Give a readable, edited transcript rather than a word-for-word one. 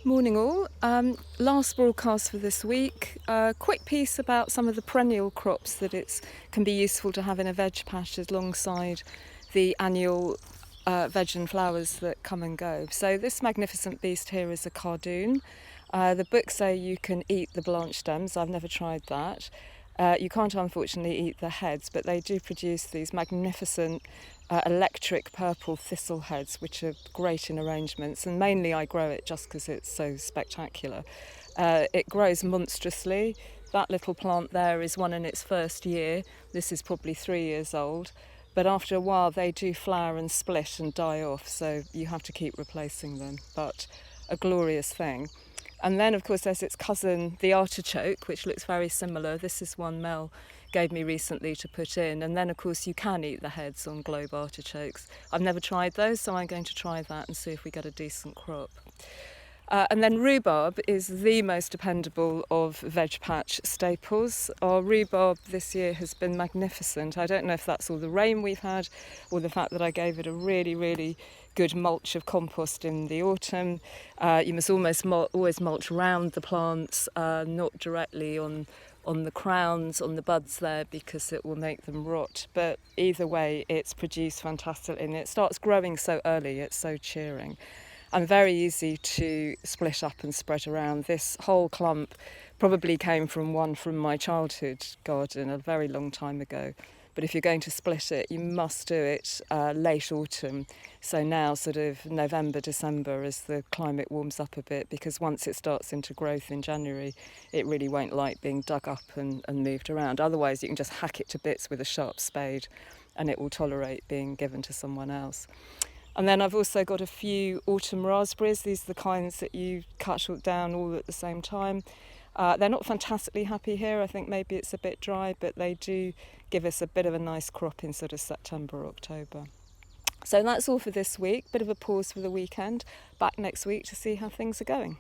Morning all. Last broadcast for this week. Quick piece about some of the perennial crops that it can be useful to have in a veg patch alongside the annual veg and flowers that come and go. So this magnificent beast here is a cardoon. The books say you can eat the branch stems. I've never tried that. You can't unfortunately eat the heads, but they do produce these magnificent electric purple thistle heads, which are great in arrangements, and mainly I grow it just because it's so spectacular. It grows monstrously. That little plant there is one in its first year. This is probably 3 years old, but after a while they do flower and split and die off, so you have to keep replacing them, but a glorious thing. And then, of course, there's its cousin, the artichoke, which looks very similar. This is one Mel gave me recently to put in. And then, of course, you can eat the heads on globe artichokes. I've never tried those, so I'm going to try that and see if we get a decent crop. And then rhubarb is the most dependable of veg patch staples. Our rhubarb this year has been magnificent. I don't know if that's all the rain we've had or the fact that I gave it a really, really good mulch of compost in the autumn. You must always mulch round the plants, not directly on the crowns, on the buds there, because it will make them rot. But either way, it's produced fantastically, and it starts growing so early, it's so cheering. And very easy to split up and spread around. This whole clump probably came from one from my childhood garden a very long time ago. But if you're going to split it, you must do it late autumn. So now sort of November, December, as the climate warms up a bit, because once it starts into growth in January, it really won't like being dug up and moved around. Otherwise, you can just hack it to bits with a sharp spade and it will tolerate being given to someone else. And then I've also got a few autumn raspberries. These are the kinds that you cut down all at the same time. They're not fantastically happy here. I think maybe it's a bit dry, but they do give us a bit of a nice crop in sort of September, October. So that's all for this week. Bit of a pause for the weekend. Back next week to see how things are going.